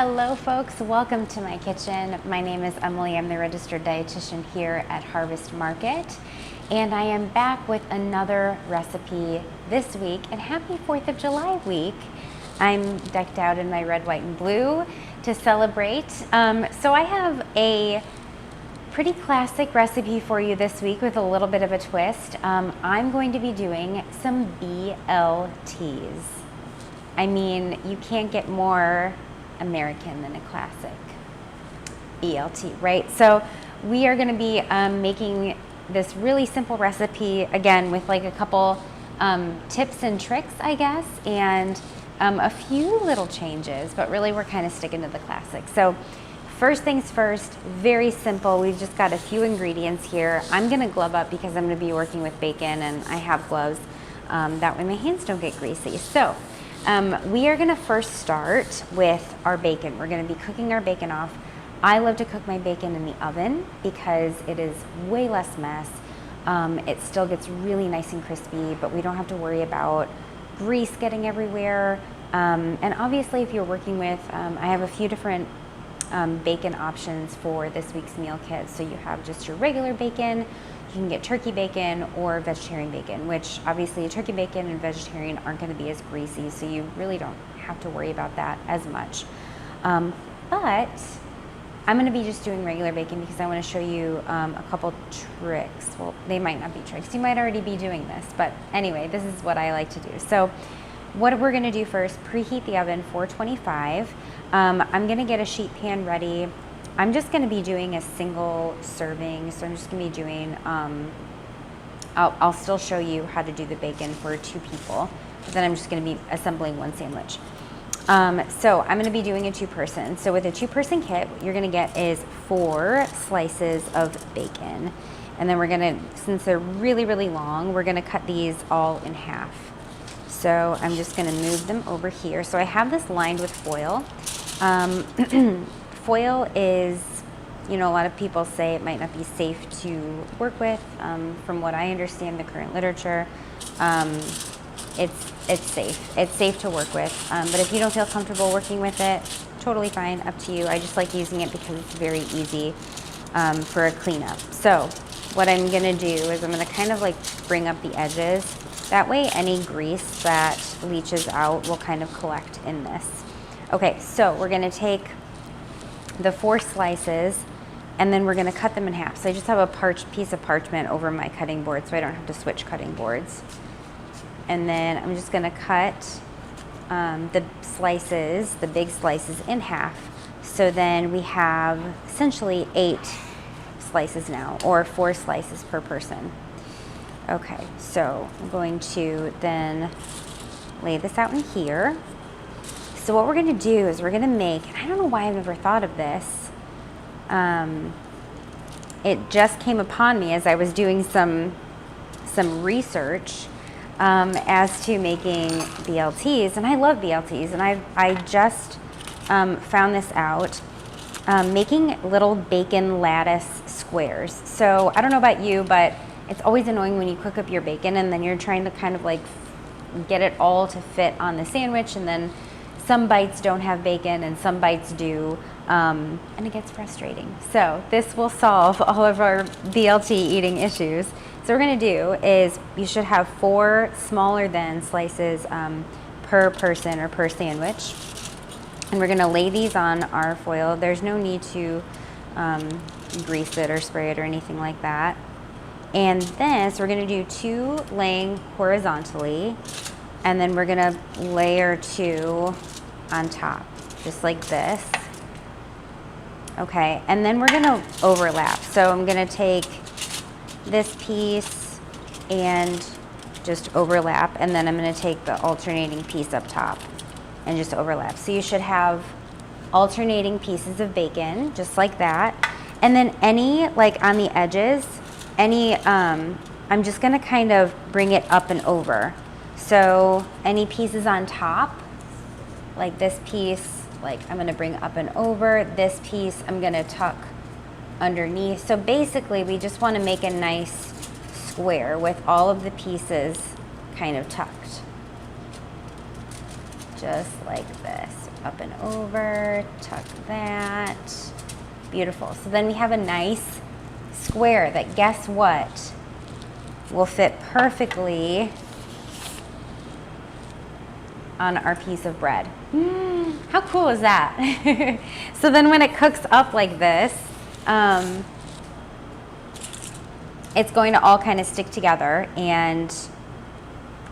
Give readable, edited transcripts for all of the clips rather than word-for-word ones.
Hello folks, welcome to my kitchen. My name is Emily. I'm the registered dietitian here at Harvest Market, and I am back with another recipe this week, and happy 4th of July week. I'm decked out in my red, white, and blue to celebrate. So I have a pretty classic recipe for you this week with a little bit of a twist. I'm going to be doing some BLTs. I mean, you can't get more American than a classic BLT, right? So we are going to be making this really simple recipe, again, with like a couple tips and tricks, I guess, and a few little changes, but really we're kind of sticking to the classic. So first things first, very simple. We've just got a few ingredients here. I'm going to glove up because I'm going to be working with bacon, and I have gloves. That way my hands don't get greasy. So we are going to first start with our bacon. We're going to be cooking our bacon off. I love to cook my bacon in the oven because it is way less mess. It still gets really nice and crispy, but we don't have to worry about grease getting everywhere. And obviously if you're working with, I have a few different bacon options for this week's meal kit. So you have just your regular bacon, you can get turkey bacon or vegetarian bacon, which obviously turkey bacon and vegetarian aren't going to be as greasy, so you really don't have to worry about that as much. But I'm going to be just doing regular bacon because I want to show you a couple tricks. Well, they might not be tricks. You might already be doing this, but anyway, this is what I like to do. So what we're going to do first, preheat the oven 425. I'm going to get a sheet pan ready. I'm just going to be doing a single serving, so I'm just going to be doing, I'll still show you how to do the bacon for 2 people, but then I'm just going to be assembling one sandwich. So I'm going to be doing a 2-person. So with a 2-person kit, what you're going to get is 4 slices of bacon. And then we're going to, since they're really, really long, we're going to cut these all in half. So I'm just going to move them over here. So I have this lined with foil. Foil is, you know, a lot of people say it might not be safe to work with. From what I understand, the current literature, it's safe. It's safe to work with. But if you don't feel comfortable working with it, totally fine, up to you. I just like using it because it's very easy for a cleanup. So what I'm gonna do is I'm gonna kind of like bring up the edges. That way any grease that leaches out will kind of collect in this. Okay, so we're gonna take the 4 slices, and then we're going to cut them in half. So I just have a piece of parchment over my cutting board so I don't have to switch cutting boards. And then I'm just going to cut the slices, the big slices, in half. So then we have essentially 8 slices now, or 4 slices per person. Okay, so I'm going to then lay this out in here. So what we're going to do is we're going to make, and I don't know why I've never thought of this. It just came upon me as I was doing some research as to making BLTs, and I love BLTs, and I just found this out, making little bacon lattice squares. So I don't know about you, but it's always annoying when you cook up your bacon and then you're trying to kind of like get it all to fit on the sandwich, and then some bites don't have bacon and some bites do, and it gets frustrating. So this will solve all of our BLT eating issues. So what we're gonna do is you should have 4 smaller than slices per person or per sandwich. And we're gonna lay these on our foil. There's no need to grease it or spray it or anything like that. And this, we're gonna do 2 laying horizontally, and then we're gonna layer 2 on top, just like this. Okay, and then we're gonna overlap. So I'm gonna take this piece and just overlap, and then I'm gonna take the alternating piece up top and just overlap. So you should have alternating pieces of bacon, just like that. And then any, like on the edges, any, I'm just gonna kind of bring it up and over. So any pieces on top, like this piece, like I'm gonna bring up and over. This piece I'm gonna tuck underneath. So basically we just wanna make a nice square with all of the pieces kind of tucked. Just like this. Up and over, tuck that. Beautiful. So then we have a nice square that, guess what, will fit perfectly on our piece of bread. How cool is that? So then when it cooks up like this, it's going to all kind of stick together and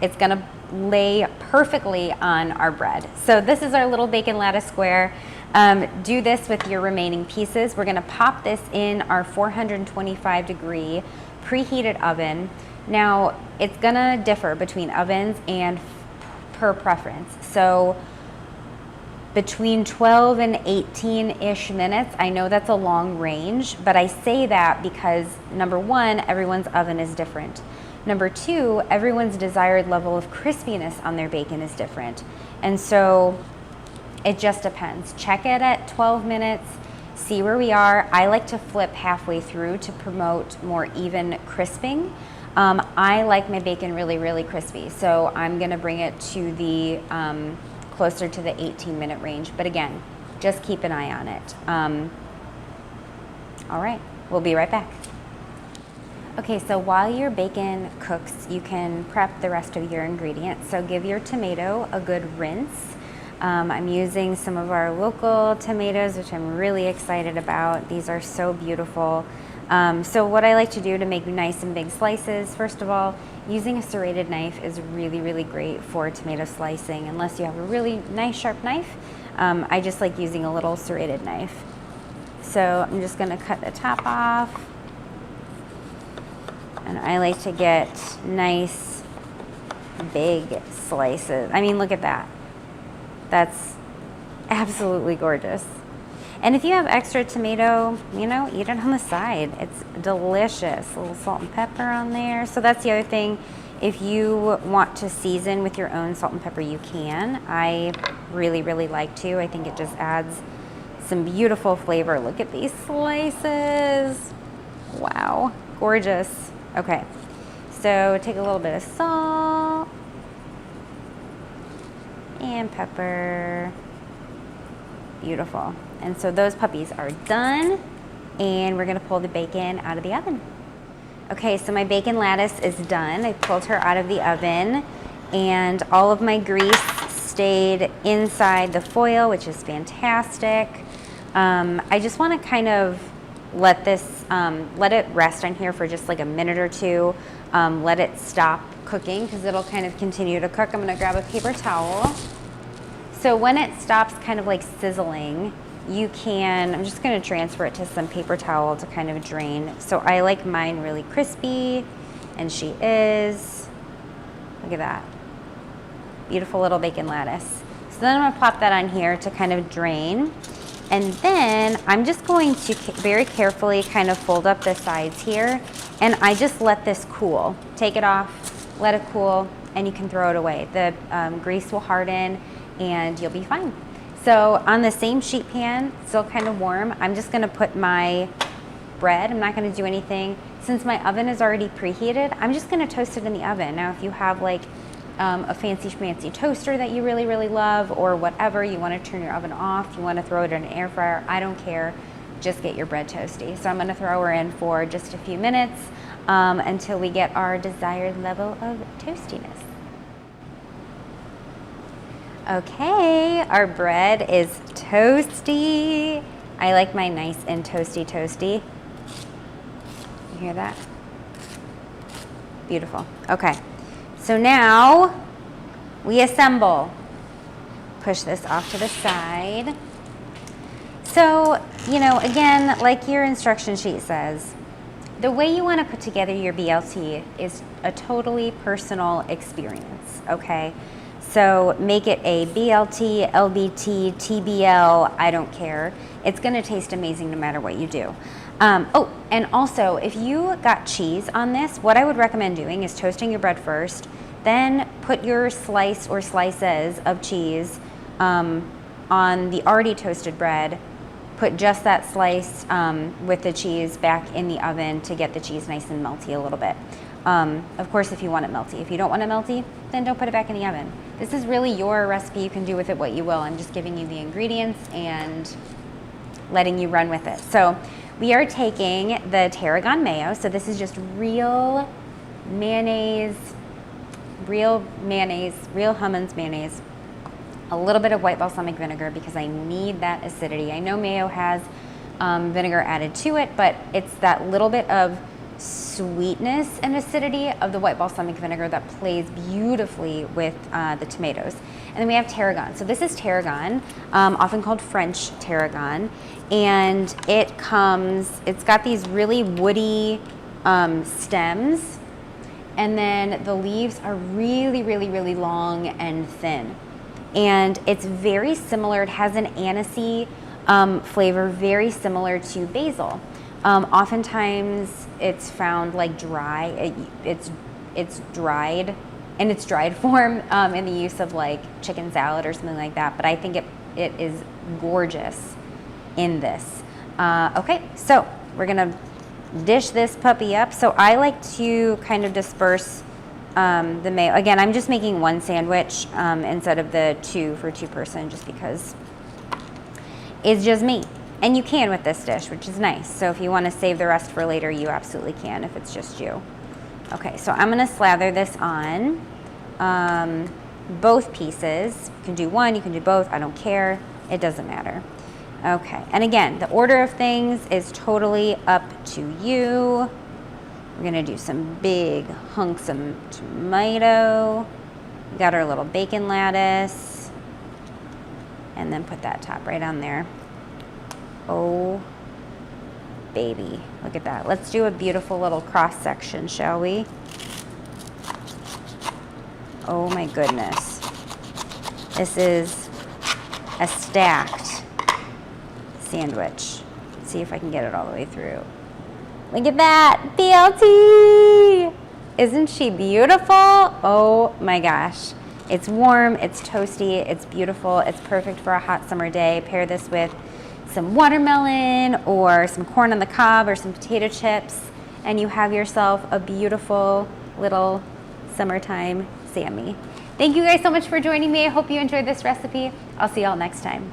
it's going to lay perfectly on our bread. So this is our little bacon lattice square. Do this with your remaining pieces. We're going to pop this in our 425 degree preheated oven. Now it's going to differ between ovens and per preference. So between 12 and 18-ish minutes. I know that's a long range, but I say that because number one, everyone's oven is different. Number two, everyone's desired level of crispiness on their bacon is different. And so it just depends. Check it at 12 minutes, see where we are. I like to flip halfway through to promote more even crisping. I like my bacon really, really crispy, so I'm gonna bring it to the closer to the 18-minute range. But again, just keep an eye on it. All right, we'll be right back. Okay, so while your bacon cooks, you can prep the rest of your ingredients. So give your tomato a good rinse. I'm using some of our local tomatoes, which I'm really excited about. These are so beautiful. So what I like to do to make nice and big slices, first of all, using a serrated knife is really, really great for tomato slicing, unless you have a really nice sharp knife. I just like using a little serrated knife. So I'm just gonna cut the top off. And I like to get nice big slices. I mean, look at that. That's absolutely gorgeous. And if you have extra tomato, you know, eat it on the side. It's delicious. A little salt and pepper on there. So that's the other thing. If you want to season with your own salt and pepper, you can. I really, really like to. I think it just adds some beautiful flavor. Look at these slices. Wow, gorgeous. Okay, so take a little bit of salt and pepper. Beautiful. And so those puppies are done, and we're gonna pull the bacon out of the oven. Okay, so my bacon lattice is done. I pulled her out of the oven, and all of my grease stayed inside the foil, which is fantastic. I just wanna kind of let it rest on here for just like a minute or two. Let it stop cooking because it'll kind of continue to cook. I'm gonna grab a paper towel. So when it stops kind of like sizzling, you can, I'm just gonna transfer it to some paper towel to kind of drain. So I like mine really crispy, and she is. Look at that. Beautiful little bacon lattice. So then I'm gonna pop that on here to kind of drain. And then I'm just going to very carefully kind of fold up the sides here, and I just let this cool. Take it off, let it cool, and you can throw it away. The grease will harden and you'll be fine. So on the same sheet pan, still kind of warm, I'm just gonna put my bread. I'm not gonna do anything. Since my oven is already preheated, I'm just gonna toast it in the oven. Now if you have like a fancy schmancy toaster that you really, really love, or whatever, you want to turn your oven off, you want to throw it in an air fryer, I don't care, just get your bread toasty. So I'm going to throw her in for just a few minutes until we get our desired level of toastiness. Okay, our bread is toasty. I like mine nice and toasty toasty. You hear that? Beautiful. Okay. So now we assemble. Push this off to the side. So, you know, again, like your instruction sheet says, the way you want to put together your BLT is a totally personal experience, okay? So make it a BLT, LBT, TBL, I don't care. It's gonna taste amazing no matter what you do. Oh, and also, if you got cheese on this, what I would recommend doing is toasting your bread first, then put your slice or slices of cheese on the already toasted bread, put just that slice with the cheese back in the oven to get the cheese nice and melty a little bit. Of course, if you want it melty. If you don't want it melty, then don't put it back in the oven. This is really your recipe. You can do with it what you will. I'm just giving you the ingredients and letting you run with it. So we are taking the tarragon mayo. So this is just real mayonnaise, real Hellmann's mayonnaise, a little bit of white balsamic vinegar because I need that acidity. I know mayo has vinegar added to it, but it's that little bit of sweetness and acidity of the white balsamic vinegar that plays beautifully with the tomatoes. And then we have tarragon. So this is tarragon, often called French tarragon, and it's got these really woody stems, and then the leaves are really, really, really long and thin. And it's very similar, it has an anisey flavor, very similar to basil. Oftentimes it's found like dry, it's dried, in its dried form in the use of like chicken salad or something like that, but I think it is gorgeous in this. Okay, so we're gonna dish this puppy up. So I like to kind of disperse the mayo. Again, I'm just making one sandwich instead of the two for two person, just because it's just me. And you can with this dish, which is nice. So if you want to save the rest for later, you absolutely can if it's just you. Okay, so I'm going to slather this on both pieces. You can do one, you can do both. I don't care. It doesn't matter. Okay, and again, the order of things is totally up to you. We're going to do some big hunks of tomato. We got our little bacon lettuce. And then put that top right on there. Oh, baby, look at that. Let's do a beautiful little cross section, shall we? Oh my goodness. This is a stacked sandwich. Let's see if I can get it all the way through. Look at that, BLT! Isn't she beautiful? Oh my gosh. It's warm, it's toasty, it's beautiful, it's perfect for a hot summer day. Pair this with some watermelon or some corn on the cob or some potato chips, and you have yourself a beautiful little summertime Sammy. Thank you guys so much for joining me. I hope you enjoyed this recipe. I'll see y'all next time.